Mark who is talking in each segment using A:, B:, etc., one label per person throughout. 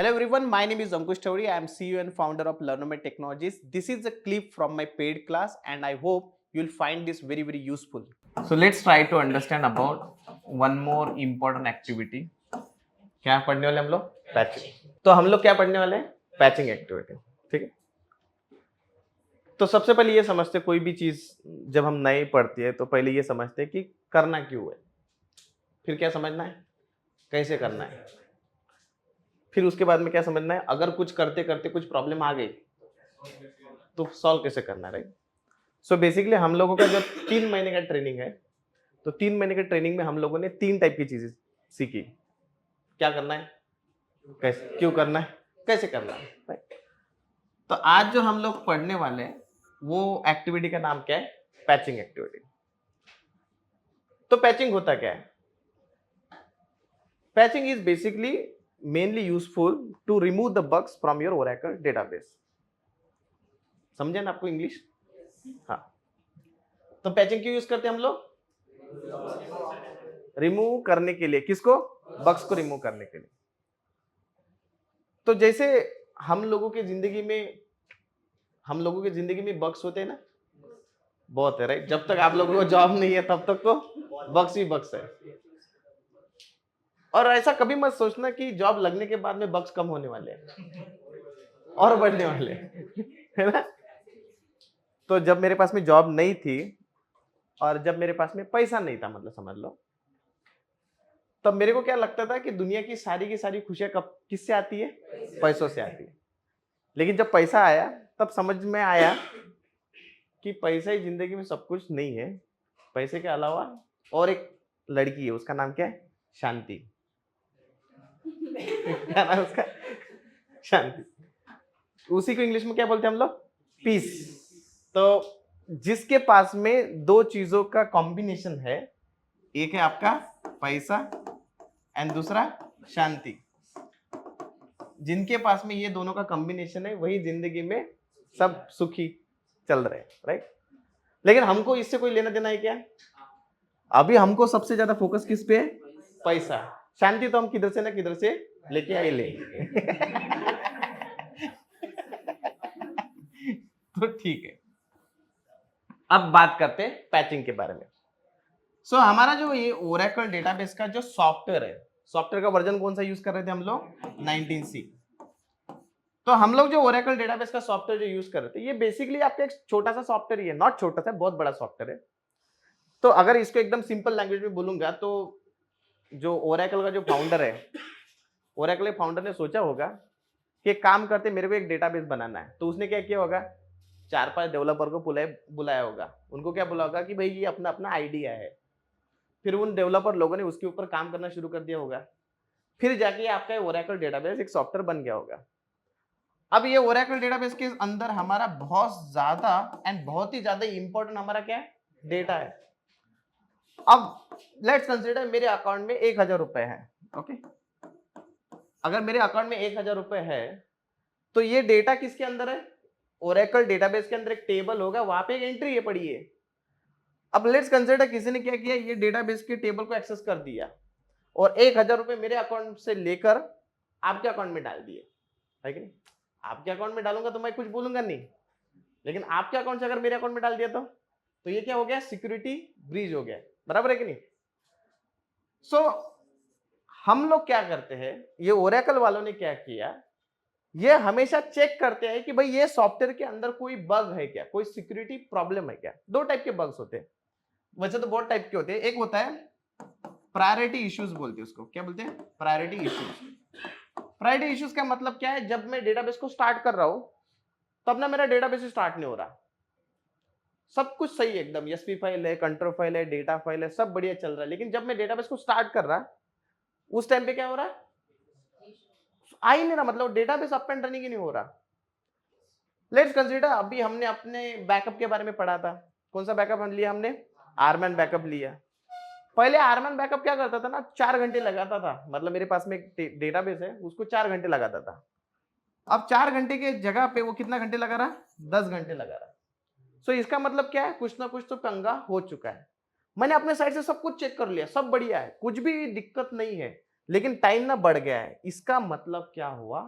A: Hello everyone, my name is Ankush Tawri. I am CEO and founder of Learnomed Technologies. This is a clip from my paid class and I hope you'll find this very useful. So let's try to understand about one more important activity. क्या पढ़ने वाले हम लोग? Patching. तो हम लोग क्या पढ़ने वाले हैं? Patching activity. ठीक है. तो सबसे पहले ये समझते कोई भी चीज जब हम नए पढ़ती है तो पहले ये समझते कि करना क्यों है, फिर क्या समझना है, कैसे करना है, फिर उसके बाद में क्या समझना है, अगर कुछ करते करते कुछ प्रॉब्लम आ गई तो सॉल्व कैसे करना है, राइट. सो बेसिकली हम लोगों का जो 3 महीने का ट्रेनिंग है, तो 3 महीने के ट्रेनिंग में हम लोगों ने 3 टाइप की चीजें सीखी. क्या करना है, कैसे, क्यों करना है, कैसे करना है, राइट. तो आज जो हम लोग पढ़ने वाले हैं वो एक्टिविटी का नाम क्या है? Patching activity. तो पैचिंग होता क्या है? Patching is basically mainly useful to remove the bugs from your Oracle database. समझे ना आपको इंग्लिश? हाँ. तो पैचिंग क्यों यूज करते हैं हम लोग? रिमूव करने के लिए. किसको? बग्स को रिमूव करने के लिए. तो जैसे हम लोगों की जिंदगी में बग्स होते हैं ना, बहुत है, राइट. जब तक आप लोगों को जॉब नहीं है तब तक तो बग्स ही बग्स है. और ऐसा कभी मत सोचना कि जॉब लगने के बाद में बग्स कम होने वाले हैं और बढ़ने वाले हैं, है ना. तो जब मेरे पास में जॉब नहीं थी और जब मेरे पास में पैसा नहीं था, मतलब समझ लो, तब मेरे को क्या लगता था कि दुनिया की सारी खुशियां कब किससे आती है? पैसों से आती है. लेकिन जब पैसा आया तब समझ में आया कि पैसा ही जिंदगी में सब कुछ नहीं है. पैसे के अलावा और एक लड़की है, उसका नाम क्या है? शांति. क्या नाम है उसका? शांति. उसी को इंग्लिश में क्या बोलते हैं हम लोग? पीस. तो जिसके पास में दो चीजों का कॉम्बिनेशन है, एक है आपका पैसा एंड दूसरा शांति. जिनके पास में ये दोनों का कॉम्बिनेशन है वही जिंदगी में सब सुखी चल रहे हैं, राइट. लेकिन हमको इससे कोई लेना देना है क्या? अभी हमको सबसे ज्यादा फोकस किस पे है? पैसा. शांति तो हम किधर से ना किधर से लेके आए ले. तो ठीक है, अब बात करते हैं पैचिंग के बारे में. सो हमारा जो ये ओरेकल डेटाबेस का जो सॉफ्टवेयर है, सॉफ्टवेयर का वर्जन कौन सा यूज कर रहे थे हम लोग? 19C. तो हम लोग जो ओरेकल डेटाबेस का सॉफ्टवेयर जो यूज कर रहे थे, ये बेसिकली आपका एक छोटा सा सॉफ्टवेयर ही है. नॉट छोटा सा, बहुत बड़ा सॉफ्टवेयर है. तो अगर इसको एकदम सिंपल लैंग्वेज में बोलूंगा तो जो ओरेकल का जो फाउंडर है, ओरेकल के फाउंडर ने सोचा होगा कि एक काम करते, मेरे को एक डेटाबेस बनाना है. तो उसने क्या किया होगा? 4-5 डेवलपर को बुलाया होगा. उनको क्या बोला होगा कि भाई ये अपना अपना आइडिया है. फिर उन डेवलपर लोगों ने उसके ऊपर काम करना शुरू कर दिया होगा. फिर जाके आपका ओरेकल डेटाबेस एक सॉफ्टवेयर बन गया होगा. अब ये ओरेकल डेटाबेस के अंदर हमारा बहुत ही ज्यादा इंपॉर्टेंट हमारा क्या है? डेटा है. अब लेट्स कंसीडर मेरे अकाउंट में 1000 रुपए है. ओके, अगर मेरे अकाउंट में 1000 रुपए है तो ये डेटा किसके अंदर है? ओरेकल डेटाबेस के अंदर एक टेबल होगा, वहां पे एक एंट्री है पड़ी है. अब लेट्स कंसीडर किसी ने क्या किया, ये डेटाबेस के टेबल को एक्सेस कर दिया और 1000 रुपए मेरे अकाउंट से लेकर आपके अकाउंट में डाल दिए, है कि नहीं? आपके अकाउंट में डालूंगा तो मैं कुछ बोलूंगा नहीं, लेकिन आपके अकाउंट से अगर मेरे अकाउंट में डाल दिया तो ये क्या हो गया? सिक्योरिटी ब्रीच हो गया. बराबर है कि नहीं? सो हम लोग क्या करते हैं, ये ओरेकल वालों ने क्या किया, ये हमेशा चेक करते हैं कि भाई ये सॉफ्टवेयर के अंदर कोई बग है क्या, कोई सिक्योरिटी प्रॉब्लम है क्या. 2 टाइप के बग्स होते हैं. वैसे तो बहुत टाइप के होते हैं. एक होता है प्रायोरिटी इश्यूज, बोलते हैं उसको. क्या बोलते हैं? Priority issues. प्रायोरिटी इश्यूज का मतलब क्या है? जब मैं डेटाबेस को स्टार्ट कर रहा हूं तब ना मेरा डेटाबेस स्टार्ट नहीं हो रहा, सब कुछ सही है एकदम, एसपी फाइल है, कंट्रोल फाइल है, डेटा फाइल है, सब बढ़िया चल रहा है. लेकिन जब मैं डेटाबेस को स्टार्ट कर रहा उस टाइम पे क्या हो रहा है? आ ही नहीं रहा, मतलब डेटाबेस अप एंड रनिंग ही नहीं हो रहा. लेट्स कंसीडर अभी हमने अपने बैकअप के बारे में पढ़ा था. कौन सा बैकअप लिया हमने? आरमैन बैकअप लिया. पहले आरमैन बैकअप क्या करता था ना, 4 घंटे लगाता था. मतलब मेरे पास में एक डेटाबेस है, उसको 4 घंटे लगाता था. अब 4 घंटे के जगह पे वो कितना घंटे लगा रहा? 10 घंटे लगा रहा. सो इसका मतलब क्या है? कुछ ना कुछ तो पंगा हो चुका है. मैंने अपने साइड से सब कुछ चेक कर लिया, सब बढ़िया है, कुछ भी दिक्कत नहीं है. लेकिन टाइम ना बढ़ गया है। इसका मतलब क्या हुआ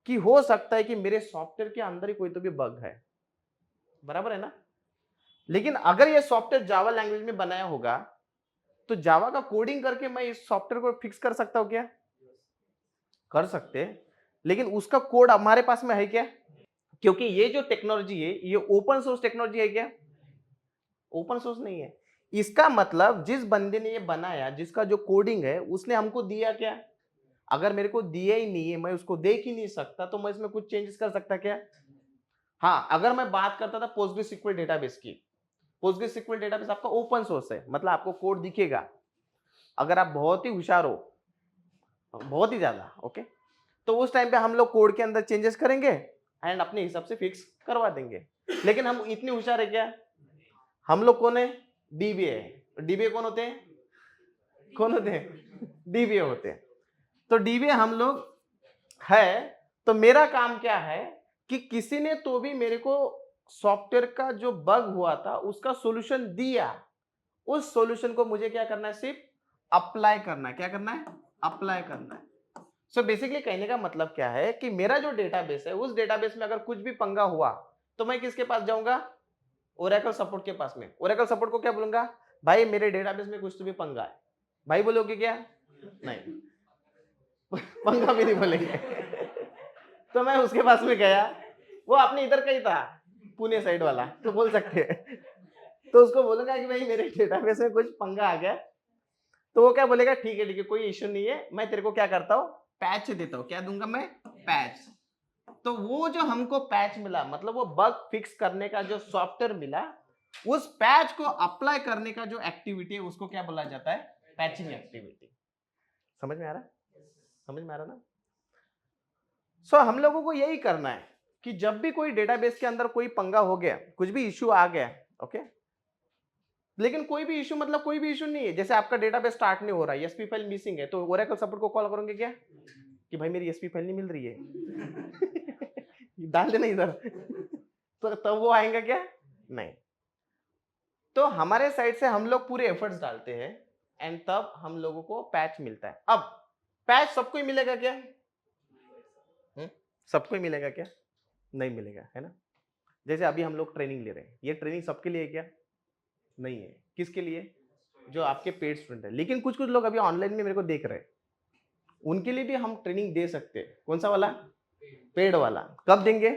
A: कि हो सकता है कि मेरे सॉफ्टवेयर के अंदर ही कोई तो भी बग है, बराबर है ना। लेकिन अगर ये सॉफ्टवेयर जावा लैंग्वेज में बनाया होगा तो जावा का कोडिंग करके मैं इस सॉफ्टवेयर को फिक्स कर सकता हूं क्या? कर सकते। लेकिन उसका कोड हमारे पास में है क्या? क्योंकि ये जो टेक्नोलॉजी है ये ओपन सोर्स टेक्नोलॉजी है क्या? ओपन सोर्स नहीं है। इसका मतलब जिस बंदे ने ये बनाया, जिसका जो कोडिंग है, उसने हमको दिया क्या? अगर मेरे को दिया ही नहीं है, मैं उसको देख ही नहीं सकता, तो मैं इसमें कुछ चेंजेस कर सकता क्या? हाँ, अगर मैं बात करता था पोस्टग्रेसक्यूएल डेटाबेस की, पोस्टग्रेसक्यूएल डेटाबेस आपका ओपन सोर्स है, मतलब आपको कोड दिखेगा। अगर आप बहुत ही होशियार हो, बहुत ही ज्यादा, ओके, तो उस टाइम पे हम लोग कोड के अंदर चेंजेस करेंगे एंड अपने हिसाब से फिक्स करवा देंगे। लेकिन हम इतने होशियार है क्या? हम लोग कौन है? डीबीए। डीबीए कौन होते हैं? कौन होते हैं? डीबीए होते हैं। तो डीबीए हम लोग है। तो मेरा काम क्या है कि किसी ने तो भी मेरे को सॉफ्टवेयर का जो बग हुआ था उसका सॉल्यूशन दिया, उस सॉल्यूशन को मुझे क्या करना है? सिर्फ अप्लाई करना है। क्या करना है? अप्लाई करना है। सो बेसिकली कहने का मतलब क्या है कि मेरा जो डेटाबेस है, उस डेटाबेस में अगर कुछ भी पंगा हुआ तो मैं किसके पास जाऊंगा? ओरेकल सपोर्ट के पास में। ओरेकल सपोर्ट को क्या बोलूंगा? भाई मेरे डेटाबेस में कुछ तो भी पंगा है। भाई बोलोगे क्या? नहीं, पंगा भी नहीं बोलेंगे। तो मैं उसके पास में गया, वो अपने इधर का ही था, पुणे साइड वाला, तो बोल सकते हैं। तो उसको बोलूंगा कि भाई मेरे डेटाबेस में कुछ पंगा आ गया, तो वो क्या बोलेगा? ठीक है ठीक है, कोई इश्यू नहीं है, मैं तेरे को क्या करता हूँ? पैच देता हूँ। क्या दूंगा मैं? पैच। तो वो जो हमको पैच मिला, मतलब वो बग फिक्स करने का जो सॉफ्टवेयर मिला, उस पैच को अप्लाई करने का जो एक्टिविटी है उसको क्या बोला जाता है? Patching activity. समझ में आ रहा है? समझ में आ रहा ना? सो हम लोगों को यही करना है कि जब भी कोई डेटाबेस के अंदर कोई पंगा हो गया, कुछ भी इश्यू आ गया, ओके, लेकिन कोई भी इश्यू मतलब कोई भी इश्यू नहीं है, जैसे आपका डेटाबेस स्टार्ट नहीं हो रहा है, एसपी फाइल मिसिंग है, तो ओरेकल सपोर्ट को कॉल करोगे क्या कि भाई मेरी एसपी फाइल नहीं मिल रही है? डाल देना इधर। तो तब वो आएगा क्या? नहीं। तो हमारे साइड से हम लोग पूरे एफर्ट्स डालते हैं एंड तब हम लोगों को पैच मिलता है। अब पैच सबको ही मिलेगा क्या? सबको ही मिलेगा क्या? नहीं मिलेगा, है ना। जैसे अभी हम लोग ट्रेनिंग ले रहे हैं, ये ट्रेनिंग सबके लिए है क्या? नहीं है। किसके लिए? जो आपके पेड स्टूडेंट है। लेकिन कुछ कुछ लोग अभी ऑनलाइन में मेरे को देख रहे हैं, उनके लिए भी हम ट्रेनिंग दे सकते हैं। कौन सा वाला? पेड वाला। कब देंगे?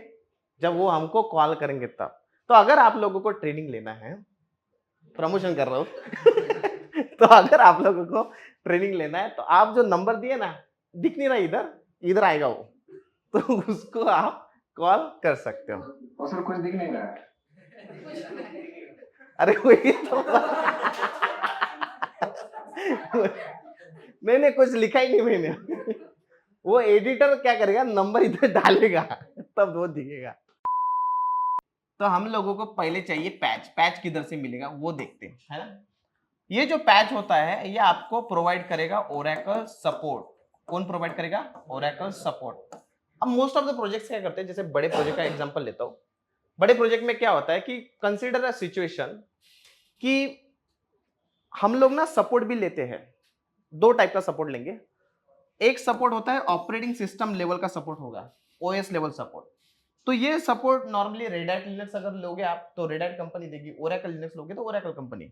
A: जब वो हमको कॉल करेंगे तब। तो अगर आप लोगों को ट्रेनिंग लेना है, प्रमोशन कर रहा हूं तो अगर आप लोगों को ट्रेनिंग लेना है तो आप जो नंबर दिए ना, दिख नहीं रहा इधर, इधर आएगा वो, तो उसको आप कॉल कर सकते हो।
B: उसमें कुछ दिख नहीं रहा है।
A: अरे वही तो नहीं नहीं, कुछ लिखा ही नहीं मैंने। वो एडिटर क्या करेगा? नंबर इधर डालेगा तब वो दिखेगा। तो हम लोगों को पहले चाहिए पैच। पैच किधर से मिलेगा वो देखते हैं, है ना। ये जो पैच होता है ये आपको प्रोवाइड करेगा ओरेकल सपोर्ट। कौन प्रोवाइड करेगा? Oracle support. अब मोस्ट ऑफ द प्रोजेक्ट्स क्या करते हैं, जैसे बड़े प्रोजेक्ट का एग्जांपल लेता हूं। बड़े प्रोजेक्ट में क्या होता है कि कंसीडर अ सिचुएशन कि हम लोग ना सपोर्ट भी लेते हैं। दो टाइप का सपोर्ट लेंगे। एक सपोर्ट होता है ऑपरेटिंग सिस्टम लेवल का सपोर्ट होगा, ओएस लेवल सपोर्ट। तो ये support normally red hat Linux अगर लोगे आप तो रेड हैट कंपनी देगी, ओरेकल लिनक्स लोगे तो ओरेकल कंपनी।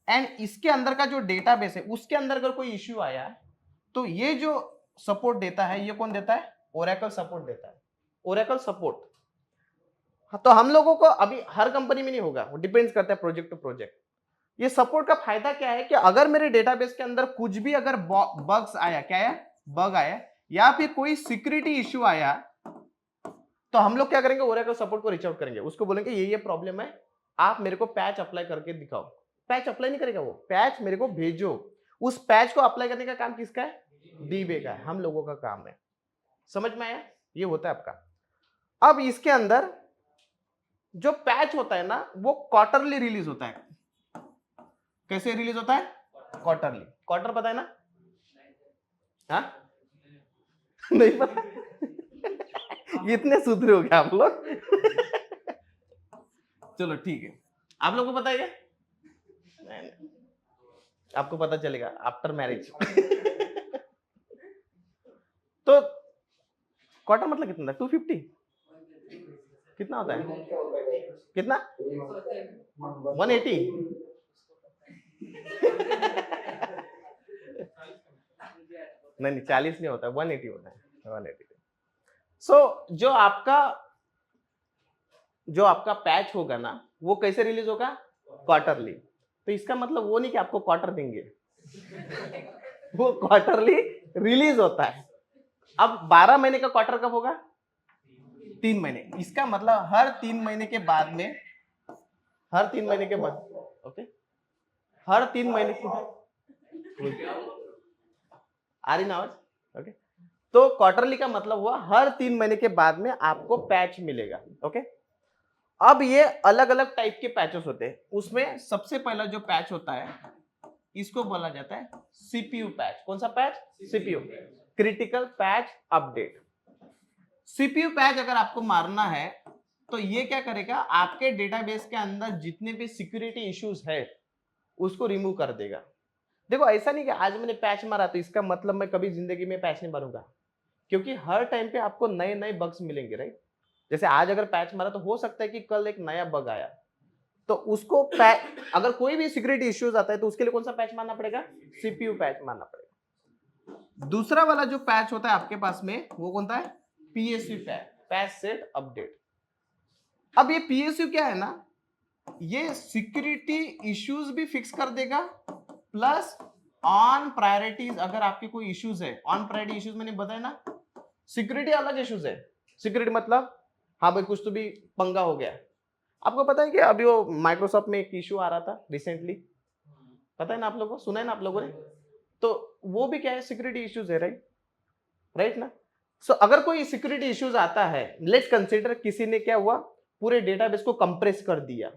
A: एंड इसके अंदर का जो डेटाबेस है उसके अंदर अगर कोई इश्यू आया तो ये जो सपोर्ट देता है ये कौन देता है? ओरेकल सपोर्ट देता है। Oracle support. हाँ, तो हम लोगों को अभी हर कंपनी में नहीं होगा, वो डिपेंड्स करता है प्रोजेक्ट टू प्रोजेक्ट। ये सपोर्ट का फायदा क्या है कि अगर मेरे डेटाबेस के अंदर कुछ भी अगर बग्स आया, क्या आया? बग आया, या फिर कोई सिक्योरिटी इश्यू आया, तो हम लोग क्या करेंगे? ओरेकल सपोर्ट को रीच आउट करेंगे, उसको बोलेंगे ये प्रॉब्लम है, आप मेरे को पैच अप्लाई करके दिखाओ। पैच अप्लाई नहीं करेगा वो, पैच मेरे को भेजो। उस पैच को अप्लाई करने का काम किसका है? डीबे का है, हम लोगों का काम है। समझ में आया? ये होता है आपका। अब इसके अंदर जो पैच होता है ना वो क्वार्टरली रिलीज होता है। कैसे रिलीज होता है? क्वार्टरली। क्वार्टर पता है ना? हाँ नहीं पता? इतने सुधरे हो गए आप लोग। चलो ठीक है, आप लोगों को पता है क्या? नहीं, नहीं। आपको पता चलेगा आफ्टर मैरिज। तो क्वार्टर मतलब कितना था? 250 कितना होता है? कितना? 180 नहीं 40 नहीं होता, 180 होता है, 180। जो आपका पैच होगा ना, वो कैसे रिलीज होगा? क्वार्टरली। तो इसका मतलब वो नहीं कि आपको क्वार्टर देंगे, वो क्वार्टरली रिलीज होता है। अब 12 महीने का क्वार्टर कब होगा? 3 महीने। इसका मतलब हर 3 महीने के बाद में, हर 3 महीने के बाद, ओके, हर 3 महीने के, आ रही ना आवाज? ओके, तो क्वार्टरली का मतलब हुआ हर 3 महीने के बाद में आपको पैच मिलेगा। ओके, अब ये अलग अलग टाइप के पैचेस होते हैं। उसमें सबसे पहला जो पैच होता है, इसको बोला जाता है सीपीयू पैच। कौन सा patch? CPU, critical patch update. CPU patch अगर आपको मारना है तो ये क्या करेगा, आपके डेटाबेस के अंदर जितने भी सिक्योरिटी इश्यूज है उसको रिमूव कर देगा। देखो ऐसा नहीं कि आज मैंने पैच मारा तो इसका मतलब मैं कभी जिंदगी में पैच नहीं मारूंगा, क्योंकि हर टाइम पे आपको नए नए बग्स मिलेंगे, राइट? जैसे आज अगर पैच मारा तो हो सकता है कि कल एक नया बग आया, तो उसको अगर कोई भी सिक्योरिटी इश्यूज आता है तो उसके लिए कौन सा पैच मारना पड़ेगा? सीपीयू पैच मारना पड़ेगा। दूसरा वाला जो पैच होता है आपके पास में, वो कौन सा है? PSU patch, patch set update. अब ये पीएसयू क्या है ना, ये सिक्योरिटी इश्यूज भी फिक्स कर देगा, प्लस ऑन प्रायोरिटीज, अगर आपके कोई इश्यूज है, ऑन प्रायोरिटी इश्यूज मैंने बताया ना, सिक्योरिटी अलग इश्यूज है। सिक्योरिटी मतलब हाँ भाई कुछ तो भी पंगा हो गया। आपको पता है कि अभी वो माइक्रोसॉफ्ट में एक इशू आ रहा था रिसेंटली, पता है ना आप लोगों को, सुना है ना आप लोगों ने? तो वो भी क्या है? सिक्योरिटी इश्यूज है, राइट? राइट ना? सो अगर कोई सिक्योरिटी इश्यूज आता है, लेट्स कंसीडर किसी ने क्या हुआ, पूरे डेटाबेस को कंप्रेस कर दिया,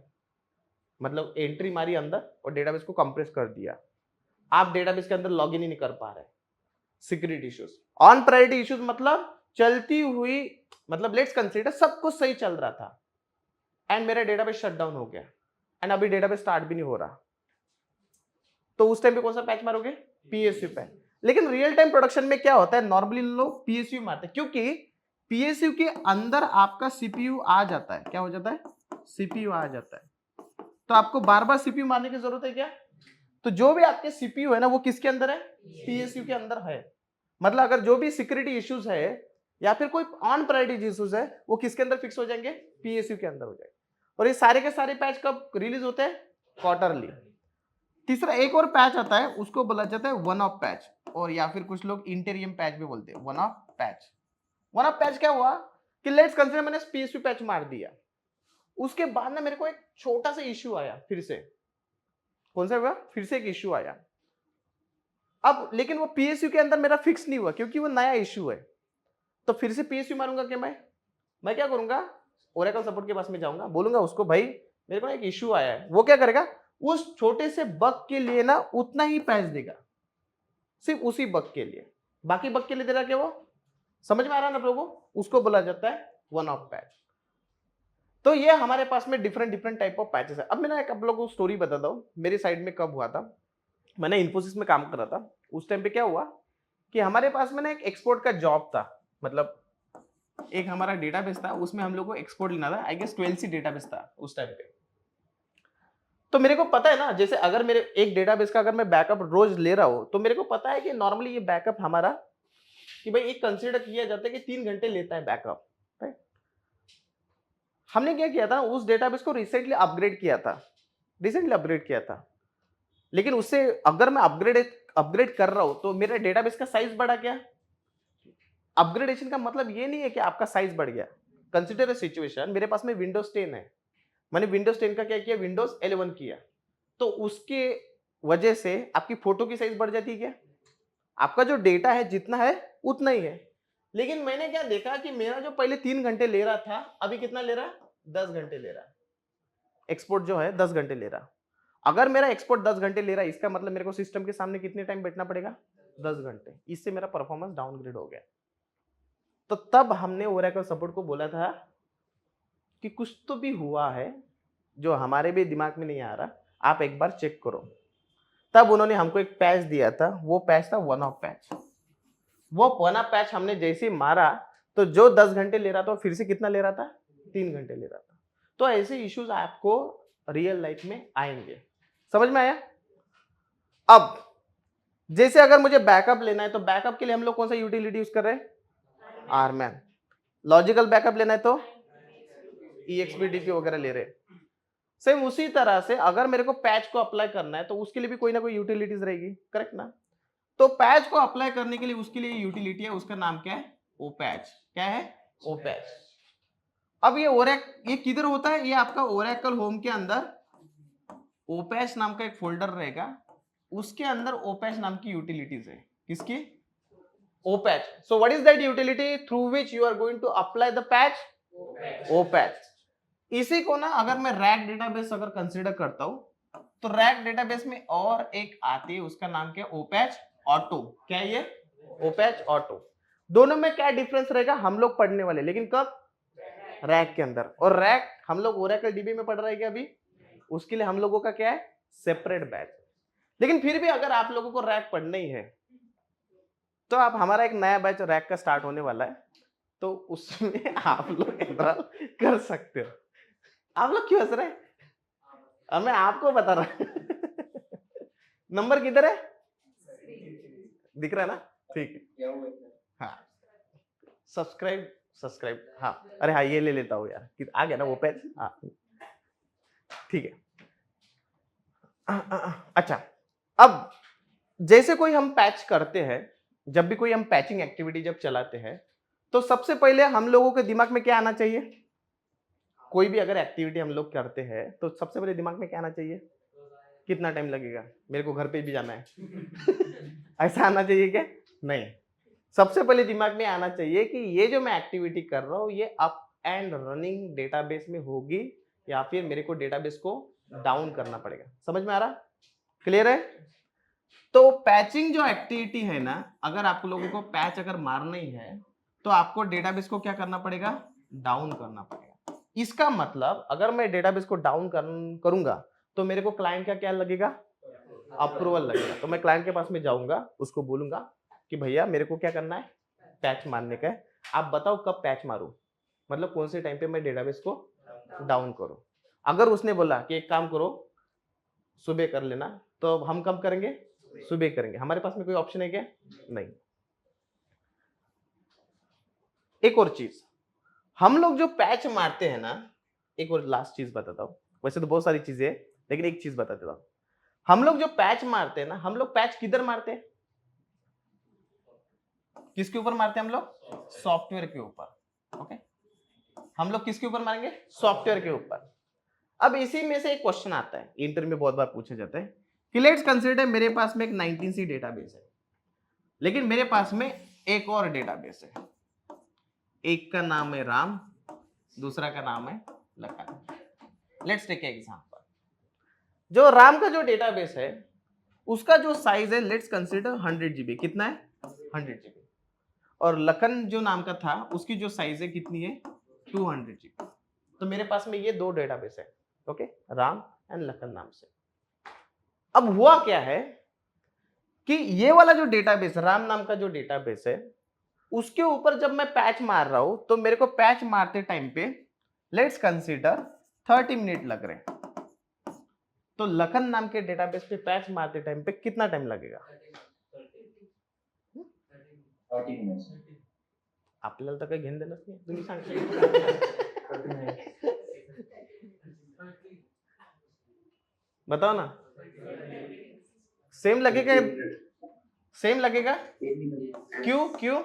A: मतलब एंट्री मारी अंदर और डेटाबेस को कंप्रेस कर दिया, आप डेटाबेस के अंदर लॉगिन ही नहीं कर पा रहे। Security issues. On priority issues मतलब चलती हुई, मतलब लेट्स कंसीडर सब कुछ सही चल रहा था एंड मेरा डेटाबेस शट डाउन हो गया एंड अभी डेटाबेस स्टार्ट भी नहीं हो रहा, तो उस टाइम पे कौन सा पैच मारोगे? PSU patch. लेकिन रियल टाइम प्रोडक्शन में क्या होता है, नॉर्मली लोग पीएसयू मारते हैं, क्योंकि पीएसयू के अंदर आपका सीपीयू आ जाता है। क्या हो जाता है? सीपीयू आ जाता है। तो आपको बार बार सीपीयू मारने की जरूरत है क्या? तो जो भी आपके सीपीयू है ना, वो किसके अंदर है? पीएसयू के अंदर है। मतलब अगर जो भी सिक्योरिटी इश्यूज है या फिर कोई ऑन प्रायोरिटी इश्यूज है, वो किसके अंदर फिक्स हो जाएंगे? पीएसयू के अंदर हो जाएंगे। और ये सारे के सारे पैच कब रिलीज होते हैं? क्वार्टरली। तीसरा एक और पैच आता है, उसको बोला जाता है वन ऑफ पैच, और या फिर कुछ लोग इंटीरियम पैच भी बोलते हैं। One of patch, one of patch क्या हुआ कि लेट्स कंसीडर मैंने पीएसयू पैच मार दिया, उसके बाद ना मेरे को एक छोटा सा इश्यू आया फिर से। कौन सा हुआ? फिर से एक इश्यू आया। अब लेकिन वो पीएसयू के अंदर मेरा फिक्स नहीं हुआ, क्योंकि वो नया इश्यू है। तो फिर से पीएसयू मारूंगा क्या मैं क्या करूंगा? ओरेकल सपोर्ट के पास में जाऊंगा, बोलूंगा उसको भाई मेरे को एक इश्यू आया है। वो क्या करेगा? उस छोटे से बग के लिए ना उतना ही पैच देगा, सिर्फ उसी बग के लिए। बाकी बग के लिए दे रहा क्या वो? समझ में आ रहा है ना आप लोगों को? उसको बोला जाता है वन ऑफ पैच। तो ये हमारे पास में different different type of patches है। अब मैं ना एक आप लोगों को स्टोरी बताता हूँ, मेरे साइड में कब हुआ था। मैंने इन्फोसिस में काम कर रहा था, उस टाइम पे क्या हुआ कि हमारे पास में ना एक एक्सपोर्ट का जॉब था, मतलब एक हमारा डेटाबेस था, उसमें हम लोग को एक्सपोर्ट लेना था। आई गेस 12C डेटाबेस था उस टाइम पे। तो मेरे को पता है ना, जैसे अगर मेरे एक डेटाबेस का अगर मैं बैकअप रोज ले रहा हूं, तो मेरे को पता है कि नॉर्मली ये बैकअप हमारा कि भाई एक कंसीडर किया जाता है कि 3 घंटे लेता है बैकअप, राइट? हमने क्या किया था, उस डेटाबेस को रिसेंटली अपग्रेड किया था। लेकिन उससे अगर मैं अपग्रेड कर रहा हूं तो मेरे डेटाबेस का साइज बढ़ा क्या? अपग्रेडेशन का मतलब ये नहीं है कि आपका साइज बढ़ गया। कंसीडर अ सिचुएशन, मेरे पास में विंडोज 10 है, मैंने विंडोज 10 का क्या किया? विंडोज 11 किया, तो उसके वजह से आपकी फोटो की साइज बढ़ जाती है क्या? आपका जो डेटा है जितना है उतना ही है। लेकिन मैंने क्या देखा कि मेरा जो पहले 3 घंटे ले रहा था, अभी कितना ले रहा है? 10 घंटे ले रहा है। एक्सपोर्ट जो है 10 घंटे ले रहा। अगर मेरा एक्सपोर्ट 10 घंटे ले रहा है, इसका मतलब मेरे को सिस्टम के सामने कितने टाइम बैठना पड़ेगा? 10 घंटे। इससे मेरा परफॉर्मेंस डाउनग्रेड हो गया। तो तब हमने ओरेकल सपोर्ट को बोला था कि कुछ तो भी हुआ है जो हमारे भी दिमाग में नहीं आ रहा, आप एक बार चेक करो। तब उन्होंने हमको एक पैच दिया था, वो पैच था वन ऑफ पैच। वो पुराना पैच हमने जैसे ही मारा तो जो 10 घंटे ले रहा था वो फिर से कितना ले रहा था, 3 घंटे ले रहा था। तो ऐसे इश्यूज आपको रियल लाइफ में आएंगे। समझ में आया? अब जैसे अगर मुझे बैकअप लेना है तो बैकअप के लिए हम लोग कौन सा यूटिलिटी यूज कर रहे हैं, आरमैन। लॉजिकल बैकअप लेना है तो EXPDP वगैरह ले रहे हैं। सेम उसी तरह से अगर मेरे को पैच को अप्लाई करना है तो उसके लिए भी कोई ना कोई यूटिलिटीज रहेगी, करेक्ट ना? तो पैच को अप्लाई करने के लिए उसके लिए यूटिलिटी है, उसका नाम क्या है, ओपैच। क्या है, ओपैच। अब ये किधर होता है, ये आपका ओरेकल होम के अंदर ओपैच नाम का एक फोल्डर रहेगा, उसके अंदर ओपैच नाम की यूटिलिटीज है। किसकी, OPatch. So what is that utility through which you are going to apply the patch, OPatch. इसी को ना अगर मैं रैक डेटाबेस अगर कंसीडर करता हूं तो रैक डेटाबेस में और एक आती है, उसका नाम क्या है, ओपैच ऑटो। क्या है ये, ओपैच ऑटो। दोनों में क्या डिफरेंस रहेगा हम लोग पढ़ने वाले, लेकिन कब, रैक के अंदर। और रैक हम लोग ओरेकल डीबी में पढ़ रहे हैं क्या अभी, उसके लिए हम लोगों का क्या है, सेपरेट बैच। लेकिन फिर भी अगर आप लोगों को रैक पढ़ना ही है तो आप, हमारा एक नया बैच रैक का स्टार्ट होने वाला है, तो उसमें आप लोग एनरोल कर सकते हो। आप लोग क्यों हंस रहे हैं, मैं आपको बता रहा नंबर किधर है, दिख रहा है ना, ठीक है। हाँ, सब्सक्राइब हाँ, अरे हाँ ये ले लेता हूँ यार, आ गया ना वो पेज, हाँ ठीक है। अच्छा, अब जैसे कोई हम पैच करते हैं, जब भी कोई हम पैचिंग एक्टिविटी जब चलाते हैं तो सबसे पहले हम लोगों के दिमाग में क्या आना चाहिए, कोई भी अगर एक्टिविटी हम लोग करते हैं तो सबसे पहले दिमाग में क्या आना चाहिए, कितना टाइम लगेगा, मेरे को घर पे भी जाना है ऐसा आना चाहिए क्या, नहीं। सबसे पहले दिमाग में आना चाहिए कि ये जो मैं एक्टिविटी कर रहा हूं ये अप एंड रनिंग डेटाबेस में होगी या फिर मेरे को डेटाबेस को डाउन करना पड़ेगा। समझ में आ रहा, क्लियर है? तो पैचिंग जो एक्टिविटी है ना, अगर आप लोगों को पैच अगर मारना ही है तो आपको डेटाबेस को क्या करना पड़ेगा, डाउन करना पड़ेगा। इसका मतलब अगर मैं डेटाबेस को डाउन करूंगा तो मेरे को क्लाइंट का क्या लगेगा, अप्रूवल लगेगा। तो मैं क्लाइंट के पास में जाऊंगा, उसको बोलूंगा कि भैया मेरे को क्या करना है, पैच मारने का है, आप बताओ कब पैच मारूं, मतलब कौन से टाइम पे मैं डेटाबेस को डाउन करूं। अगर उसने बोला कि एक काम करो सुबह कर लेना, तो हम कब करेंगे, सुबह करेंगे। हमारे पास में कोई ऑप्शन है क्या, नहीं। एक और चीज, हम लोग जो पैच मारते हैं ना, एक और लास्ट चीज बताता हूं, वैसे तो बहुत सारी चीजें है लेकिन एक चीज बता देता हूं। हम लोग जो पैच मारते हैं ना, हम लोग पैच किधर मारते हैं, किसके ऊपर मारते हैं हम लोग, सॉफ्टवेयर के ऊपर। ओके, हम लोग किसके ऊपर मारेंगे, सॉफ्टवेयर के ऊपर। अब इसी में से एक क्वेश्चन आता है, इंटरव्यू में बहुत बार पूछा जाता है कि लेट्स कंसीडर मेरे पास में एक 19C डेटाबेस है, लेकिन मेरे पास में एक और डेटाबेस है, एक का नाम है राम, दूसरा का नाम है लखन। लेट्स टेक एग्जांपल, जो राम का जो डेटाबेस है उसका जो साइज है लेट्स कंसीडर 100 GB। कितना है, 100 GB। और लखन जो नाम का था उसकी जो साइज है कितनी है, 200 GB। तो मेरे पास में ये दो डेटाबेस है, ओके, राम एंड लखन नाम से। अब हुआ क्या है कि ये वाला जो डेटाबेस, राम नाम का जो डेटाबेस है, उसके ऊपर जब मैं पैच मार रहा हूं तो मेरे को पैच मारते टाइम पे लेट्स कंसीडर 30 मिनट लग रहे हैं। तो लखन नाम के डेटाबेस पे पैच मारते टाइम पे कितना टाइम लगेगा,
B: 30 minutes.
A: आपल्याला तर काही घेणं देणंच नाही, तुम्ही सांगता बताओ ना, सेम लगेगा, सेम लगेगा, क्यों क्यों,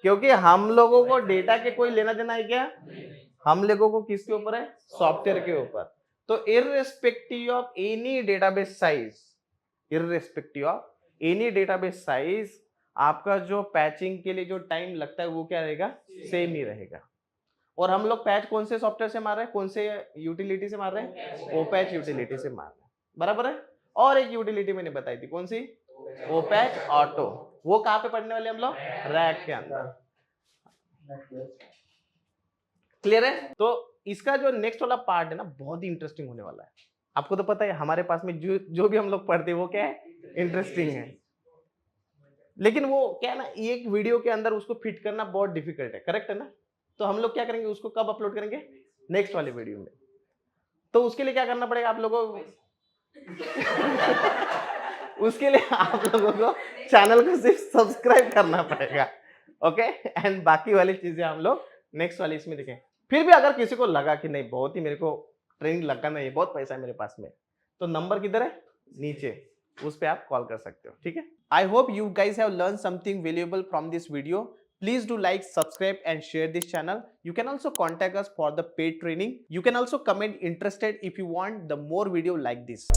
A: क्योंकि हम लोगों को डेटा के कोई लेना देना है क्या, हम लोगों को किसके ऊपर है, सॉफ्टवेयर के ऊपर। तो irrespective of any database size, irrespective of any database size, आपका जो पैचिंग के लिए जो टाइम लगता है वो क्या रहेगा, सेम ही रहेगा। और हम लोग पैच कौन से सॉफ्टवेयर से मार रहे हैं, कौन से यूटिलिटी से मार रहे हैं, ओपैच यूटिलिटी से मार रहे हैं, बराबर है। और एक यूटिलिटी मैंने बताई थी, कौन सी, ओपैच ऑटो। वो कहां पे पढ़ने वाले हम लोग, रैक के अंदर। क्लियर है? तो इसका जो नेक्स्ट वाला पार्ट है ना, बहुत ही इंटरेस्टिंग होने वाला है। आपको तो पता है हमारे पास में जो भी हम लोग पढ़ते हैं वो क्या है, इंटरेस्टिंग है। लेकिन वो क्या है ना, एक वीडियो के अंदर उसको फिट करना बहुत डिफिकल्ट है, करेक्ट है ना? तो हम लोग क्या करेंगे, उसको कब अपलोड करेंगे? नेक्स्ट वाले वीडियो में। तो उसके लिए क्या करना पड़ेगा आप लोगों को? उसके लिए आप लोगों को चैनल को सिर्फ सब्सक्राइब करना पड़ेगा, ओके? एंड बाकी वाली चीजें हम लोग नेक्स्ट वाली इसमें देखें। फिर भी अगर किसी को लगा कि नहीं बहुत ही मेरे को ट्रेनिंग लगा नहीं, बहुत पैसा है मेरे पास में, तो नंबर किधर है? नीचे, उस पे आप कॉल कर सकते हो, ठीक है? I hope you guys have learn something valuable from this video. Please do like, subscribe and share this channel. You can also contact us for the paid training. You can also comment interested if you want the more video like this.